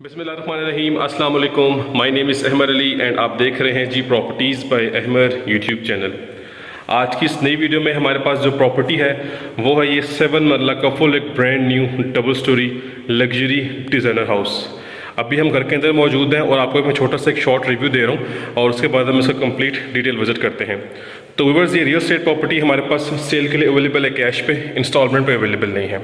बिस्मिल्लाहिर्रहमानिर्रहीम, अस्सलाम वालेकुम। My name is Ahmad Ali and आप देख रहे हैं G properties by Ahmad YouTube channel. आज की इस नई वीडियो में हमारे पास जो प्रॉपर्टी है वो है ये 7 मरला का फुल एक brand new double storey luxury designer house. अभी हम घर के अंदर मौजूद हैं और आपको मैं छोटा सा एक शॉर्ट रिव्यू दे रहा हूँ और उसके बाद हम इसका कंप्लीट डिटेल विजिट करते हैं। तो व्यूअर्स, ये रियल एस्टेट प्रॉपर्टी हमारे पास सेल के लिए अवेलेबल है, कैश पे, इंस्टॉलमेंट पे अवेलेबल नहीं है।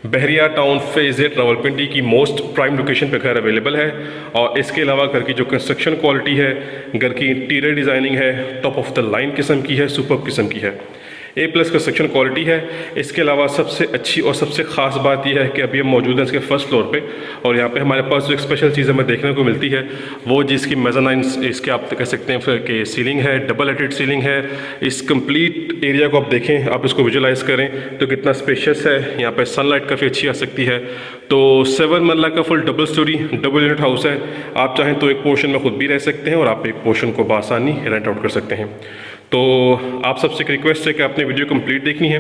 बहरिया टाउन फेज़ 8 रावलपिंडी की मोस्ट प्राइम लोकेशन पे घर अवेलेबल है और इसके अलावा घर की जो कंस्ट्रक्शन क्वालिटी है, घर की इंटीरियर डिज़ाइनिंग है, टॉप ऑफ द लाइन किस्म की है, सुपर्ब किस्म की है, A+ कंस्ट्रक्शन क्वालिटी है। इसके अलावा सबसे अच्छी और सबसे ख़ास बात यह है कि अभी हम मौजूद हैं इसके फर्स्ट फ्लोर पे और यहाँ पे हमारे पास जो एक स्पेशल चीज़ हमें देखने को मिलती है वो जिसकी मेज़ानाइन, इसके आप कह सकते हैं कि सीलिंग है, डबल हेटेड सीलिंग है। इस कंप्लीट एरिया को आप देखें, आप इसको विजुलाइज़ करें तो कितना स्पेशियस है। यहाँ पे सनलाइट काफ़ी अच्छी आ सकती है। तो 7 मरला का full double storey double unit house है। आप चाहें तो एक पोर्शन में खुद भी रह सकते हैं और आप एक पोर्शन को बआसानी रेंट आउट कर सकते हैं। तो आप सबसे एक रिक्वेस्ट है कि आपने वीडियो कंप्लीट देखनी है,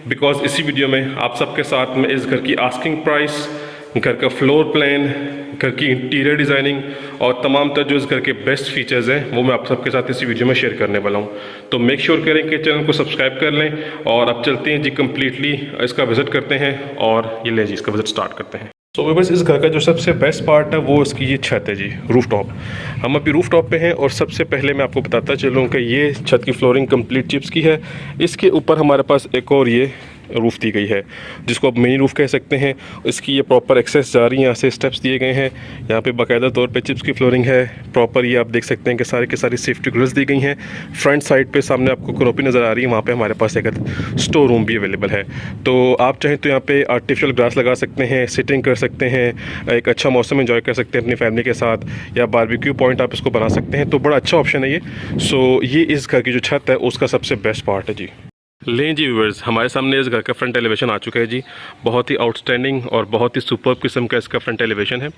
बिकॉज इसी वीडियो में आप सबके साथ में इस घर की आस्किंग प्राइस, घर का फ्लोर प्लान, घर की इंटीरियर डिज़ाइनिंग और तमाम तर जो इस घर के बेस्ट फीचर्स हैं वो मैं आप सबके साथ इसी वीडियो में शेयर करने वाला हूं। तो मेक श्योर करें कि चैनल को सब्सक्राइब कर लें और अब चलते हैं जी कंप्लीटली इसका विज़िट करते हैं और ये लें जी इसका विज़िट स्टार्ट करते हैं। तो बस इस घर का जो सबसे बेस्ट पार्ट है वो इसकी ये छत है जी, रूफ टॉप। हम अभी रूफ टॉप पे हैं और सबसे पहले मैं आपको बताता चलूँ कि ये छत की फ्लोरिंग कंप्लीट चिप्स की है। इसके ऊपर हमारे पास एक और ये रूफ़ दी गई है जिसको आप मिनी रूफ़ कह सकते हैं। इसकी ये प्रॉपर एक्सेस जा रही है, यहाँ से स्टेप्स दिए गए हैं। यहाँ पे बाकायदा तौर पे चिप्स की फ्लोरिंग है प्रॉपर। ये आप देख सकते हैं कि सारी की सारी सेफ्टी ग्रिल्स दी गई हैं। फ्रंट साइड पे सामने आपको कनोपी नज़र आ रही है, वहाँ पे हमारे पास एक स्टोर रूम भी अवेलेबल है। तो आप चाहें तो यहाँ पे आर्टिफिशियल ग्रास लगा सकते हैं, सिटिंग कर सकते हैं, एक अच्छा मौसम एंजॉय कर सकते हैं अपनी फैमिली के साथ, या बारबेक्यू पॉइंट आप इसको बना सकते हैं। तो बड़ा अच्छा ऑप्शन है ये। सो ये इस घर की जो छत है उसका सबसे बेस्ट पार्ट है जी। लें जी व्यूअर्स, हमारे सामने इस घर का फ्रंट एलिवेशन आ चुका है जी। बहुत ही आउटस्टैंडिंग और बहुत ही सुपर्ब किस्म का इसका फ्रंट एलिवेशन है।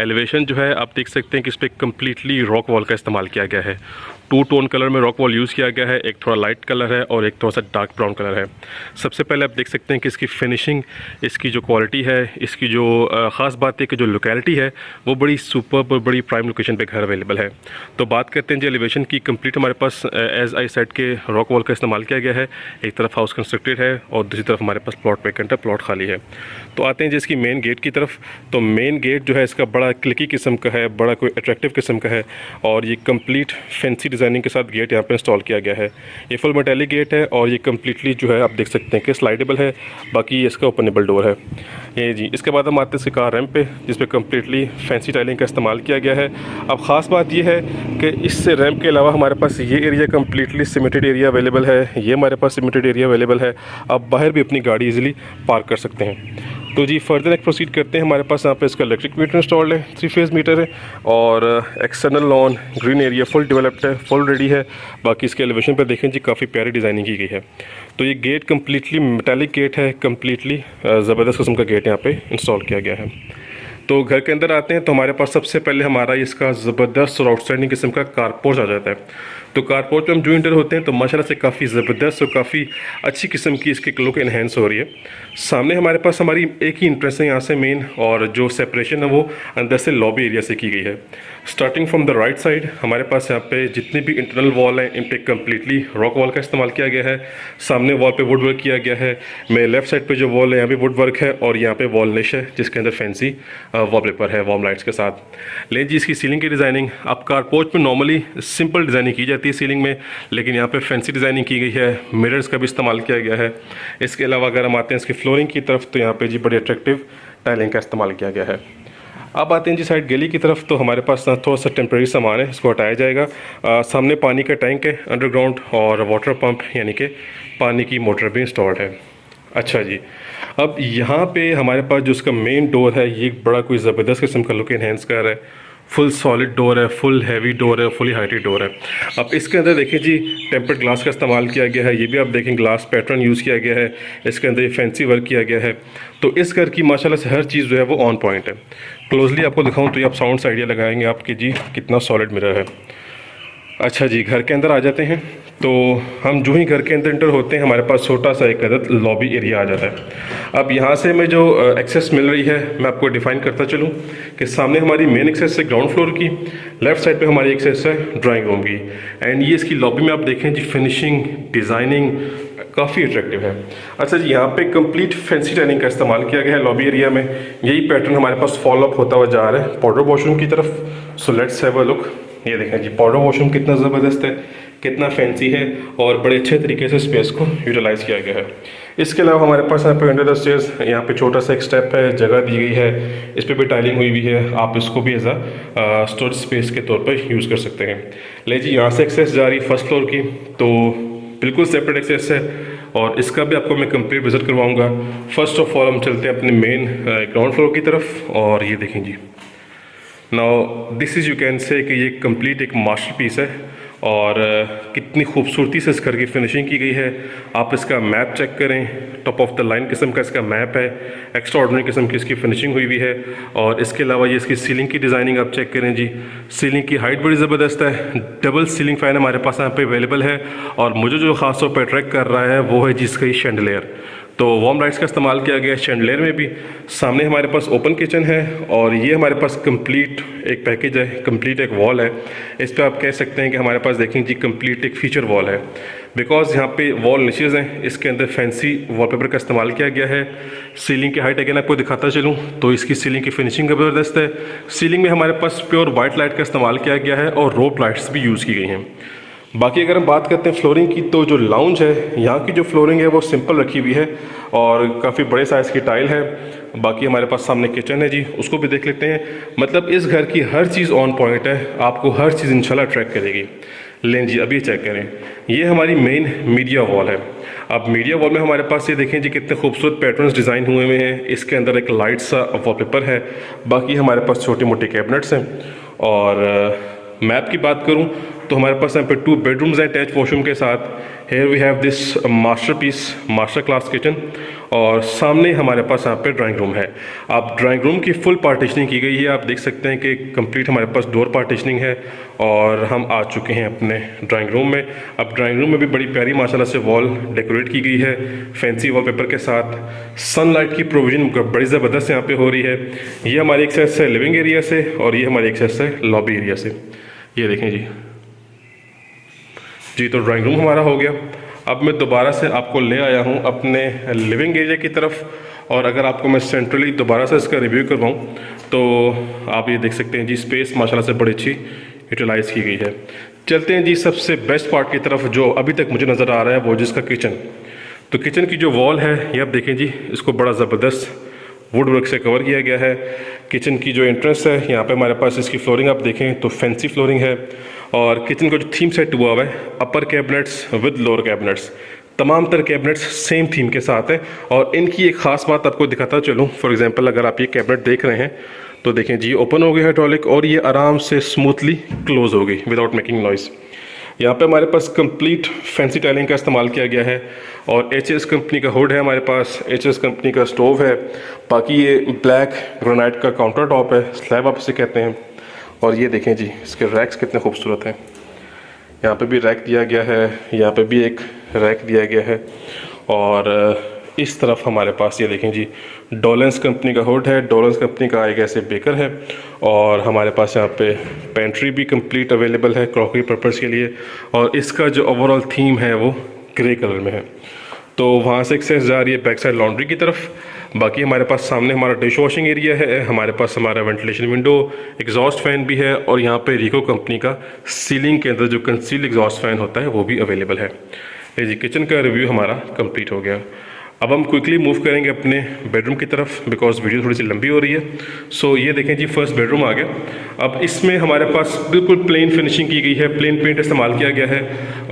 एलिवेशन जो है आप देख सकते हैं कि इस पर कम्प्लीटली रॉक वॉल का इस्तेमाल किया गया है। 2 टोन कलर में रॉक वॉल यूज़ किया गया है, एक थोड़ा लाइट कलर है और एक थोड़ा सा डार्क ब्राउन कलर है। सबसे पहले आप देख सकते हैं कि इसकी फिनिशिंग, इसकी जो क्वालिटी है, इसकी जो ख़ास बात है कि जो लोकेलिटी है वो बड़ी सुपर्ब और बड़ी प्राइम लोकेशन पे घर अवेलेबल है। तो बात करते हैं जी एलिवेशन की। कंप्लीट हमारे पास एज आई सेड के रॉक वॉल का इस्तेमाल किया गया है। एक तरफ हाउस कंस्ट्रक्टेड है और दूसरी तरफ हमारे पास प्लॉट वैकेंट है, प्लॉट खाली है। तो आते हैं जी इसकी मेन गेट की तरफ। तो मेन गेट जो है इसका बड़ा क्लिकी किस्म का है, बड़ा कोई अट्रैक्टिव किस्म का है और ये कंप्लीट फैंसी डिज़ाइनिंग के साथ गेट यहाँ पे इंस्टॉल किया गया है। ये फुल मेटालिक गेट है और ये कम्प्लीटली जो है आप देख सकते हैं कि स्लाइडेबल है। बाकी इसका ओपनेबल डोर है ये जी। इसके बाद हम आते हैं इसके कार रैम्प पे, जिसपे कम्प्लीटली फैंसी टाइलिंग का इस्तेमाल किया गया है। अब ख़ास बात यह है कि इस रैम्प के अलावा हमारे पास ये area completely cemented area available है। ये हमारे पास सीमेंटेड एरिया अवेलेबल है, आप बाहर भी अपनी गाड़ी इजीली पार्क कर सकते हैं। तो जी फर्दर एक प्रोसीड करते हैं। हमारे पास यहाँ पे इसका इलेक्ट्रिक मीटर इंस्टॉल्ड है, 3 फेज़ मीटर है और external lawn, green area full developed है, फुल रेडी है। बाकी इसके एलिवेशन पर देखें जी काफ़ी प्यारी डिज़ाइनिंग की गई है। तो ये गेट कम्प्लीटली मेटालिक गेट है, कम्प्लीटली ज़बरदस्त किस्म का गेट यहाँ पे इंस्टॉल किया गया है। तो घर के अंदर आते हैं तो हमारे पास सबसे पहले हमारा इसका ज़बरदस्त और आउटस्टैंडिंग किस्म का कारपोर्च आ जाता है। तो कारपोर्च में हम जो इंटर होते हैं तो माशाल्लाह से काफ़ी ज़बरदस्त और काफ़ी अच्छी किस्म की इसकी लुक इन्हेंस हो रही है। सामने हमारे पास हमारी एक ही इंट्रेंस है यहाँ से मेन, और जो सेपरेशन है वो अंदर से लॉबी एरिया से की गई है। Starting from the right side हमारे पास यहाँ पे जितने भी इंटरनल वॉल हैं इन पे कम्प्लीटली रॉक वॉल का इस्तेमाल किया गया है। सामने वॉल पे वुड वर्क किया गया है। मेरे लेफ्ट साइड पे जो वॉल है यहाँ पे वुड वर्क है और यहाँ पे वॉल निश है जिसके अंदर फैंसी वॉलपेपर है वार्म लाइट्स के साथ। लें जी इसकी सीलिंग की डिज़ाइनिंग। अब कारपोर्च में नॉर्मली सिंपल डिज़ाइनिंग की जाती है सीलिंग में, लेकिन यहाँ पे फैंसी डिज़ाइनिंग की गई है, मिरर्स का भी इस्तेमाल किया गया है। इसके अलावा अगर हम आते हैं इसकी फ्लोरिंग की तरफ तो यहाँ पे जी बड़ी अट्रैक्टिव टाइलिंग का इस्तेमाल किया गया है। अब आते हैं जी साइड गली की तरफ। तो हमारे पास थोड़ा सा टेम्प्रेरी सामान है, इसको हटाया जाएगा। सामने पानी का टैंक है अंडरग्राउंड और वाटर पंप यानी कि पानी की मोटर भी इंस्टॉल्ड है। अच्छा जी, अब यहाँ पे हमारे पास जो इसका मेन डोर है ये बड़ा कोई ज़बरदस्त किस्म का लुक इन्हेंस कर रहा है। फुल सॉलिड डोर है, फुल हैवी डोर है, फुली हाइटेड डोर है। अब इसके अंदर देखिए जी टेम्पर्ड ग्लास का इस्तेमाल किया गया है। ये भी आप देखें ग्लास पैटर्न यूज़ किया गया है, इसके अंदर ये फैंसी वर्क किया गया है। तो इस घर की माशाल्लाह से हर चीज़ जो है वो ऑन पॉइंट है। क्लोजली आपको दिखाऊं तो ये आप साउंड से आइडिया लगाएंगे आपके जी कितना सॉलिड मिरर है। अच्छा जी, घर के अंदर आ जाते हैं। तो हम जो ही घर के अंदर एंटर होते हैं हमारे पास छोटा सा एक अदद लॉबी एरिया आ जाता है। अब यहाँ से हमें जो एक्सेस मिल रही है मैं आपको डिफाइन करता चलूँ कि सामने हमारी मेन एक्सेस है ग्राउंड फ्लोर की, लेफ्ट साइड पे हमारी एक्सेस है ड्राइंग रूम की। एंड ये इसकी लॉबी में आप देखें जी, फिनिशिंग डिज़ाइनिंग काफ़ी अट्रैक्टिव है। अच्छा जी, यहाँ पे कंप्लीट फैंसी टाइलिंग का इस्तेमाल किया गया है लॉबी एरिया में। यही पैटर्न हमारे पास फॉलो अप होता हुआ जा रहा है पाउडर वॉशरूम की तरफ। So let's have a look. ये देखें जी, पाउडर वॉशरूम कितना ज़बरदस्त है, कितना फैंसी है और बड़े अच्छे तरीके से स्पेस को यूटिलाइज़ किया गया है। इसके अलावा हमारे पास यहाँ पे अंडर द स्टेयर्स यहाँ पे छोटा सा एक स्टेप है, जगह दी गई है, इस पर भी टाइलिंग हुई हुई है। आप इसको भी एज अ स्टोरेज स्पेस के तौर पर यूज़ कर सकते हैं। ले जी, यहाँ से एक्सेस जा रही फर्स्ट फ्लोर की, तो बिल्कुल सेपरेट एक्सेस है और इसका भी आपको मैं कंप्लीट विजिट करवाऊँगा। फर्स्ट ऑफ ऑल हम चलते हैं अपने मेन ग्राउंड फ्लोर की तरफ और ये देखें जी, now this is you can say कि ये कंप्लीट एक मास्टरपीस है और कितनी खूबसूरती से इस घर की फिनिशिंग की गई है। आप इसका मैप चेक करें, टॉप ऑफ द लाइन किस्म का इसका मैप है, एक्स्ट्रा ऑर्डिनरी किस्म की इसकी फिनिशिंग हुई हुई है। और इसके अलावा ये इसकी सीलिंग की डिज़ाइनिंग आप चेक करें जी, सीलिंग की हाइट बड़ी ज़बरदस्त है। डबल सीलिंग फ़ैन हमारे पास यहाँ पे अवेलेबल है और मुझे जो ख़ास तौर पर अट्रैक्ट कर रहा है वो है जिसका ही शैंडलियर। तो वार्म लाइट्स का इस्तेमाल किया गया है शैंडलियर में भी। सामने हमारे पास ओपन किचन है और ये हमारे पास कंप्लीट एक पैकेज है, कंप्लीट एक वॉल है। इस पर आप कह सकते हैं कि हमारे पास देखें जी कंप्लीट एक फीचर वॉल है, बिकॉज यहाँ पे वॉल निचेज़ हैं, इसके अंदर फैंसी वॉलपेपर का इस्तेमाल किया गया है। सीलिंग की हाइट अगेन आपको दिखाता चलूँ तो इसकी सीलिंग की फिनिशिंग ज़बरदस्त है। सीलिंग में हमारे पास प्योर वाइट लाइट का इस्तेमाल किया गया है और रोप लाइट्स भी यूज़ की गई हैं। बाकी अगर हम बात करते हैं फ्लोरिंग की, तो जो लाउंज है यहाँ की जो फ्लोरिंग है वो सिंपल रखी हुई है और काफ़ी बड़े साइज़ की टाइल है। बाकी हमारे पास सामने किचन है जी, उसको भी देख लेते हैं। मतलब इस घर की हर चीज़ ऑन पॉइंट है, आपको हर चीज़ इंशाल्लाह अट्रैक्ट करेगी। लें जी, अभी चेक करें, ये हमारी मेन मीडिया वॉल है। अब मीडिया वॉल में हमारे पास ये देखें जी कितने खूबसूरत पैटर्न्स डिज़ाइन हुए हुए हैं। इसके अंदर एक लाइट सा वॉलपेपर है। बाकी हमारे पास छोटे मोटे कैबिनेट्स हैं। और मैप की बात करूं तो हमारे पास यहाँ पे 2 बेडरूम्स हैं अटैच वॉशरूम के साथ। Here we have this masterpiece master class kitchen और सामने हमारे पास यहाँ पे ड्राइंग रूम है। अब ड्राइंग रूम की फुल पार्टीशनिंग की गई है, आप देख सकते हैं कि कंप्लीट हमारे पास डोर पार्टीशनिंग है और हम आ चुके हैं अपने ड्राइंग रूम में। अब ड्राइंग रूम में भी बड़ी प्यारी माशाल्लाह से वॉल डेकोरेट की गई है फैंसी वॉलपेपर के साथ। सनलाइट की प्रोविजन बड़ी ज़बरदस्त यहाँ पे हो रही है। ये हमारी एक्सेस है लिविंग एरिया से और ये हमारी एक्सेस है लॉबी एरिया से। ये देखें जी, तो ड्राइंग रूम हमारा हो गया। अब मैं दोबारा से आपको ले आया हूँ अपने लिविंग एरिया की तरफ और अगर आपको मैं सेंट्रली दोबारा से इसका रिव्यू करवाऊँ तो आप ये देख सकते हैं जी, स्पेस माशाल्लाह से बड़ी अच्छी यूटिलाइज़ की गई है। चलते हैं जी सबसे बेस्ट पार्ट की तरफ जो अभी तक मुझे नज़र आ रहा है, वो जिसका किचन। तो किचन की जो वॉल है ये आप देखें जी, इसको बड़ा ज़बरदस्त वुड वर्क से कवर किया गया है। किचन की जो एंट्रेंस है यहाँ पे हमारे पास इसकी फ्लोरिंग आप देखें तो फैंसी फ्लोरिंग है और किचन का जो थीम सेट हुआ है, upper cabinets with lower cabinets, तमाम तर कैबिनेट्स सेम थीम के साथ हैं। और इनकी एक ख़ास बात आपको दिखाता चलूँ, फॉर एग्जांपल अगर आप ये कैबिनेट देख रहे हैं तो देखें जी, ओपन हो गया हाइड्रोलिक और ये आराम से स्मूथली क्लोज हो गई विदाउट मेकिंग नॉइज़। यहाँ पे हमारे पास कंप्लीट फैंसी टाइलिंग का इस्तेमाल किया गया है और HS कंपनी का हुड है हमारे पास, HS कंपनी का स्टोव है। बाकी ये ब्लैक ग्रेनाइट का काउंटर टॉप है, स्लैब आप इसे कहते हैं। और ये देखें जी, इसके रैक्स कितने खूबसूरत हैं। यहाँ पे भी रैक दिया गया है, यहाँ पे भी एक रैक दिया गया है और इस तरफ हमारे पास ये देखें जी, डोलेंस कंपनी का हुड है, डोलेंस कंपनी का एक ऐसे बेकर है और हमारे पास यहाँ पे पेंट्री भी कंप्लीट अवेलेबल है क्रॉकरी पर्पज़ के लिए। और इसका जो ओवरऑल थीम है वो ग्रे कलर में है। तो वहाँ से एक्सेस जा रही है बैक साइड लॉन्ड्री की तरफ। बाकी हमारे पास सामने हमारा डिश वॉशिंग एरिया है, हमारे पास हमारा वेंटिलेशन विंडो, एग्जॉस्ट फैन भी है और यहाँ पे रिको कंपनी का सीलिंग के अंदर जो कंसील्ड एग्जॉस्ट फैन होता है वो भी अवेलेबल है। ये जी किचन का रिव्यू हमारा कंप्लीट हो गया। अब हम क्विकली मूव करेंगे अपने बेडरूम की तरफ बिकॉज वीडियो थोड़ी सी लंबी हो रही है। सो ये देखें जी, फर्स्ट बेडरूम आ गया। अब इसमें हमारे पास बिल्कुल प्लेन फिनिशिंग की गई है, प्लेन पेंट इस्तेमाल किया गया है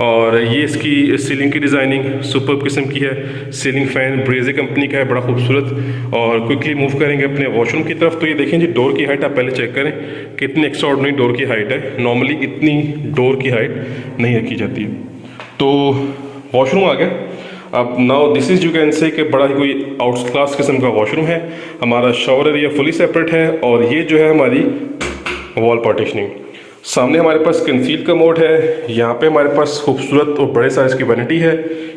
और ये इसकी सीलिंग की डिज़ाइनिंग सुपर्ब किस्म की है। सीलिंग फ़ैन ब्रेजे कंपनी का है, बड़ा खूबसूरत। और क्विकली मूव करेंगे अपने वॉशरूम की तरफ। तो ये देखें जी, डोर की हाइट आप पहले चेक करें कितनी एक्स्ट्राऑर्डिनरी डोर की हाइट है। नॉर्मली इतनी डोर की हाइट नहीं रखी जाती है। तो वॉशरूम आ गया। अब now this is you can say कि बड़ा ही कोई आउट क्लास किस्म का वॉशरूम है। हमारा शावर एरिया फुली सेपरेट है और ये जो है हमारी वॉल पार्टीशनिंग। सामने हमारे पास कंसील का मोड है, यहाँ पे हमारे पास खूबसूरत और बड़े साइज़ की वैनिटी है,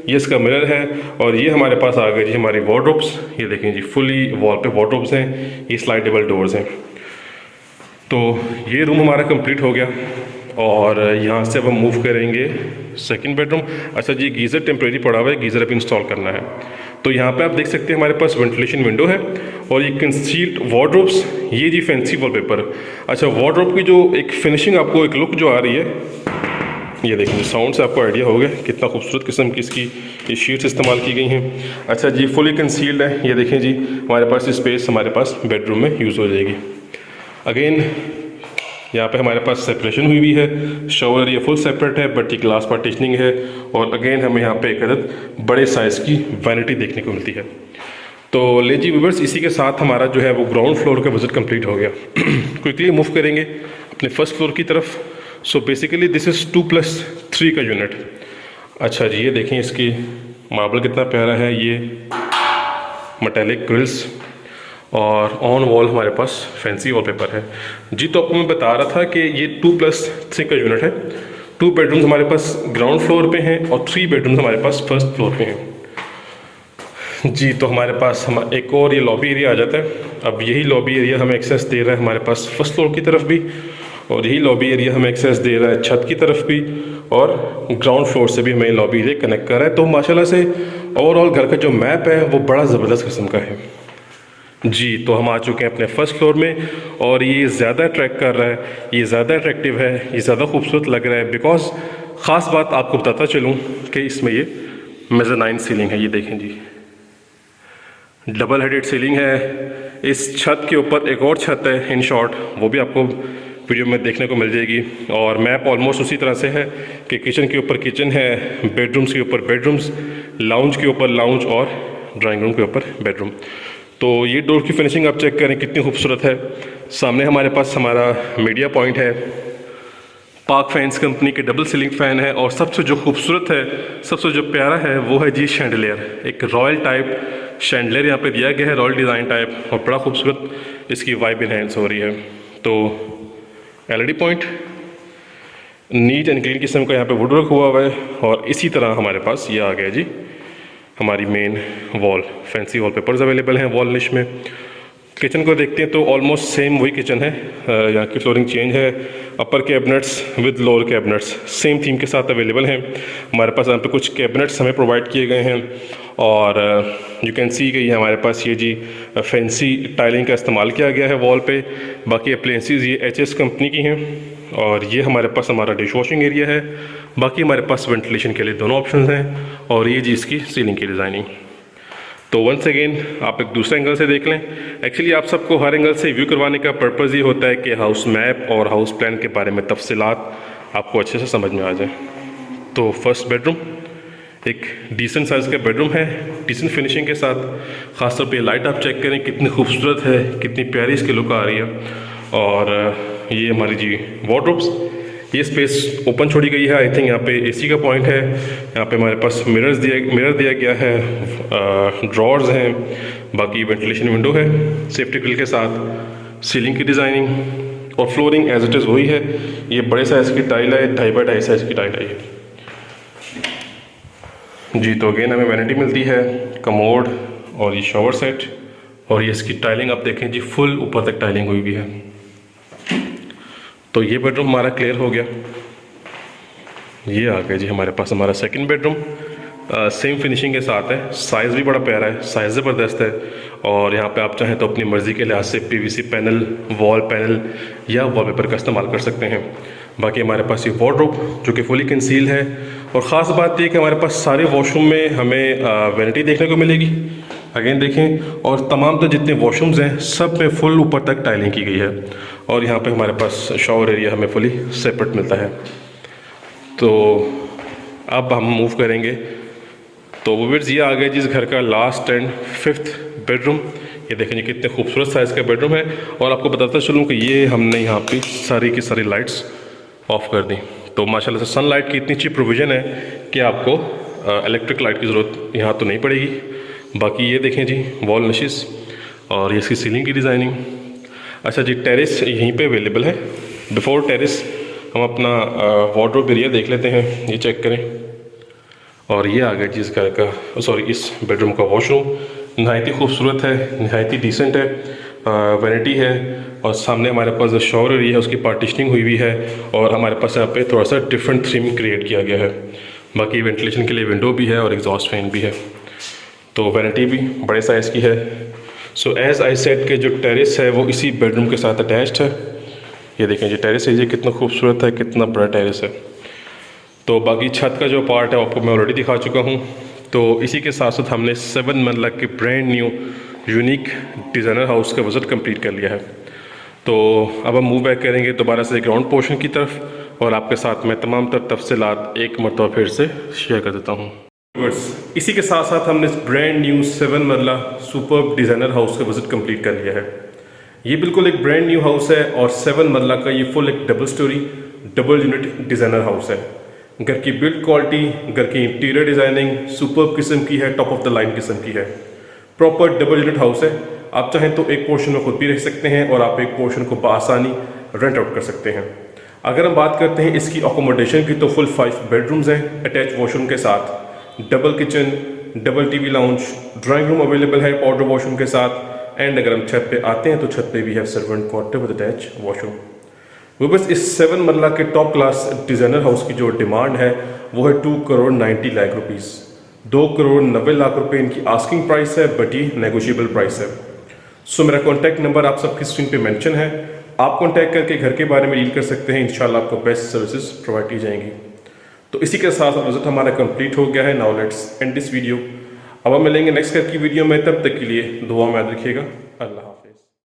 ये इसका मिरर है। और ये हमारे पास आ गए जी हमारी वार्डरोब्स। ये देखें जी फुली वॉल पे वार्डरोब्स हैं, ये स्लाइडेबल डोर्स हैं। तो ये रूम हमारा कंप्लीट हो गया और यहाँ से अब हम मूव करेंगे सेकंड बेडरूम। अच्छा जी, गीज़र टेम्प्रेरी पड़ा हुआ है, गीज़र अभी इंस्टॉल करना है। तो यहाँ पे आप देख सकते हैं हमारे पास वेंटिलेशन विंडो है और ये कंसील्ड वार्डरोब्स, ये जी फैंसी वॉलपेपर। अच्छा, वार्डरोब की जो एक फिनिशिंग आपको एक लुक जो आ रही है, ये देखेंगे साउंड से आपको आइडिया हो गया कितना खूबसूरत किस्म की इसकी ये शीट्स इस्तेमाल की गई हैं। अच्छा जी, फुली कंसील्ड है, ये देखें जी हमारे पास स्पेस हमारे पास बेडरूम में यूज़ हो जाएगी। अगेन यहाँ पे हमारे पास सेपरेशन हुई हुई है, शॉवर ये फुल सेपरेट है बट ये ग्लास पार्टीशनिंग है। और अगेन हमें यहाँ पे एक अदद बड़े साइज़ की वैनिटी देखने को मिलती है। तो ले जी व्यूअर्स, इसी के साथ हमारा जो है वो ग्राउंड फ्लोर का विजिट कंप्लीट हो गया। क्विकली मूव करेंगे अपने फर्स्ट फ्लोर की तरफ। सो बेसिकली दिस इज़ 2+3 का यूनिट। अच्छा जी, ये देखें इसकी मार्बल कितना प्यारा है, ये मेटालिक ग्रिल्स और ऑन वॉल हमारे पास फैंसी वॉलपेपर है जी। तो आपको मैं बता रहा था कि ये 2+3 का यूनिट है। 2 बेडरूम्स हमारे पास ग्राउंड फ्लोर पे हैं और 3 बेडरूम्स हमारे पास फर्स्ट फ्लोर पे हैं जी। तो हमारे पास हम एक और ये लॉबी एरिया आ जाता है। अब यही लॉबी एरिया हमें एक्सेस दे रहा है हमारे पास फर्स्ट फ्लोर की तरफ भी, और यही लॉबी एरिया हमें एक्सेस दे रहा है छत की तरफ भी, और ग्राउंड फ्लोर से भी हमें लॉबी एरिया कनेक्ट कर रहा है। तो माशाल्लाह से ओवरऑल घर का जो मैप है वो बड़ा ज़बरदस्त किस्म का है जी। तो हम आ चुके हैं अपने फर्स्ट फ्लोर में और ये ज़्यादा अट्रैक्ट कर रहा है, ये ज़्यादा अट्रैक्टिव है, ये ज़्यादा खूबसूरत लग रहा है। बिकॉज ख़ास बात आपको बताता चलूँ कि इसमें ये मेज़ानाइन सीलिंग है। ये देखें जी, डबल हेडेड सीलिंग है। इस छत के ऊपर एक और छत है, इन शॉर्ट वो भी आपको वीडियो में देखने को मिल जाएगी। और मैप ऑलमोस्ट उसी तरह से है कि किचन के ऊपर किचन है, बेडरूम्स के ऊपर बेडरूम्स, लाउंज के ऊपर लाउंज और ड्राइंग रूम के ऊपर बेडरूम। तो ये डोर की फिनिशिंग आप चेक करें कितनी खूबसूरत है। सामने हमारे पास हमारा मीडिया पॉइंट है, पार्क फैंस कंपनी के डबल सीलिंग फ़ैन है। और सबसे जो खूबसूरत है, सबसे जो प्यारा है वो है जी शैंडलियर। एक रॉयल टाइप शैंडलियर यहाँ पे दिया गया है, रॉयल डिज़ाइन टाइप, और बड़ा खूबसूरत इसकी वाइब इनहेंस हो रही है। तो LED point neat and clean किस्म का यहाँ पे वुड वर्क हुआ है। और इसी तरह हमारे पास ये आ गया जी हमारी main wall, fancy wallpapers available हैं वॉल निश में। किचन को देखते हैं तो ऑलमोस्ट सेम वही किचन है, यहाँ की फ्लोरिंग चेंज है, upper cabinets with lower cabinets same theme के साथ अवेलेबल हैं हमारे पास। यहाँ पे कुछ कैबिनेट्स हमें प्रोवाइड किए गए हैं और यू कैन सी कि ये हमारे पास ये जी फैंसी टाइलिंग का इस्तेमाल किया गया है वॉल पे। बाकी अप्लायंसेस ये HS कंपनी की हैं और ये हमारे पास हमारा डिश वॉशिंग एरिया है। बाकी हमारे पास वेंटिलेशन के लिए दोनों ऑप्शंस हैं और ये जी इसकी सीलिंग की डिज़ाइनिंग। तो वंस अगेन आप एक दूसरे एंगल से देख लें। एक्चुअली आप सबको हर एंगल से व्यू करवाने का पर्पज़ ये होता है कि हाउस मैप और हाउस प्लान के बारे में तफसीलात आपको अच्छे से समझ में आ जाए। तो फर्स्ट बेडरूम एक डिसेंट साइज़ का बेडरूम है, डिसेंट फिनिशिंग के साथ। ख़ासतौर पे लाइट आप चेक करें कितनी खूबसूरत है, कितनी प्यारी इसकी लुक आ रही है। और ये हमारी जी वार्डरोब्स, ये स्पेस ओपन छोड़ी गई है। आई थिंक यहाँ पे AC का पॉइंट है। यहाँ पे हमारे पास मिरर दिया गया है, ड्रॉर्स हैं, बाकी वेंटिलेशन विंडो है सेफ्टी ग्रिल के साथ, सीलिंग की डिज़ाइनिंग और फ्लोरिंग एज इट इज़ वही है। ये बड़े साइज़ की टाइल है, 2.5 x 2.5 साइज़ की टाइल है ये जी। तो अगेन हमें वैनिटी मिलती है, कमोड और ये शॉवर सेट, और ये इसकी टाइलिंग आप देखें जी फुल ऊपर तक टाइलिंग हुई भी है। तो ये बेडरूम हमारा क्लियर हो गया। ये आ गया जी हमारे पास हमारा सेकंड बेडरूम, सेम फिनिशिंग के साथ है। साइज़ भी बड़ा प्यारा है, साइज़ ज़बरदस्त है। और यहाँ पे आप चाहें तो अपनी मर्ज़ी के लिहाज से PVC पैनल, वॉल पैनल या वॉलपेपर का इस्तेमाल कर सकते हैं। बाकी हमारे पास ये वार्डरोब जो कि फुली कंसील है। और ख़ास बात ये कि हमारे पास सारे वॉशरूम में हमें वैनिटी देखने को मिलेगी। अगेन देखें, और तमाम तो जितने वॉशरूम्स हैं सब में फुल ऊपर तक टाइलिंग की गई है। और यहाँ पे हमारे पास शॉवर एरिया हमें फुली सेपरेट मिलता है। तो अब हम मूव करेंगे। तो व्यूअर्स ये आ गया जिस घर का लास्ट एंड 5th बेडरूम। ये देखें जी कितने खूबसूरत साइज़ का बेडरूम है। और आपको बताता चलूँ कि ये हमने यहाँ पे सारी की सारी लाइट्स ऑफ कर दी। तो माशाल्लाह से सनलाइट की इतनी अच्छी प्रोविज़न है कि आपको इलेक्ट्रिक लाइट की ज़रूरत यहाँ तो नहीं पड़ेगी। बाकी ये देखें जी वॉल नशिस और ये इसकी सीलिंग की डिज़ाइनिंग। अच्छा जी, टेरेस यहीं पे अवेलेबल है। बिफोर टेरेस हम अपना वार्डरोब एरिया देख लेते हैं। ये चेक करें, और ये आ गया जी इस घर का सॉरी इस बेडरूम का वॉशरूम। नहायत ही खूबसूरत है, नहायत ही डिसेंट है, वैनिटी है, और सामने हमारे पास जो शॉवर एरिया है उसकी पार्टीशनिंग हुई हुई है, और हमारे पास यहाँ पे थोड़ा सा डिफरेंट थीम क्रिएट किया गया है। बाकी वेंटिलेशन के लिए विंडो भी है और एग्जॉस्ट फैन भी है। तो वैनिटी भी बड़े साइज़ की है। सो एज़ आई सेड के जो टेरेस है वो इसी बेडरूम के साथ अटैच्ड है। ये देखें जी टेरेस एरिया कितना खूबसूरत है, कितना बड़ा टेरेस है। तो बाकी छत का जो पार्ट है आपको मैं ऑलरेडी दिखा चुका हूँ। तो इसी के साथ साथ हमने 7 मरला के brand new unique designer house का विज़िट कंप्लीट कर लिया है। तो अब हम मूव बैक करेंगे दोबारा से ग्राउंड पोर्शन की तरफ, और आपके साथ मैं तमाम तर तफसीलात एक मरतबा फिर से शेयर कर देता हूँ। इसी के साथ साथ हमने इस ब्रांड न्यू 7 मरला सुपर्ब डिज़ाइनर हाउस का विज़िट कंप्लीट कर लिया है। ये बिल्कुल एक ब्रांड न्यू हाउस है, और 7 मरला का ये फुल एक double storey double unit designer house है। घर की बिल्ड क्वालिटी, घर की इंटीरियर डिज़ाइनिंग सुपर्ब किस्म की है, टॉप ऑफ द लाइन किस्म की है। प्रॉपर डबल यूनिट हाउस है। आप चाहें तो एक पोर्शन में खुद भी रह सकते हैं, और आप एक पोर्शन को बआसानी रेंट आउट कर सकते हैं। अगर हम बात करते हैं इसकी अकोमोडेशन की, तो फुल 5 बेडरूम्स हैं अटैच वॉशरूम के साथ, double kitchen, double TV lounge, drawing room available है पाउडर वॉशरूम के साथ, एंड अगर हम छत पे आते हैं तो छत पे भी है servant quarter with attach washroom. वो बस इस 7 मरला के टॉप क्लास डिज़ाइनर हाउस की जो डिमांड है वो है 2 करोड़ 90 लाख रुपीज़। 2 करोड़ 90 लाख रुपए इनकी आस्किंग प्राइस है, बट ये नेगोशिएबल प्राइस है। सो मेरा कॉन्टैक्ट नंबर आप सबकी स्क्रीन पे मेंशन है। आप कॉन्टैक्ट करके घर के बारे में डील कर सकते हैं। इंशाल्लाह आपको बेस्ट सर्विसेज प्रोवाइड की जाएंगी। तो इसी के साथ विजिट हमारा कंप्लीट हो गया है। Now let's end this video. अब हम मिलेंगे नेक्स्ट घर की वीडियो में, तब तक के लिए दुआ में याद रखिएगा। अल्लाह।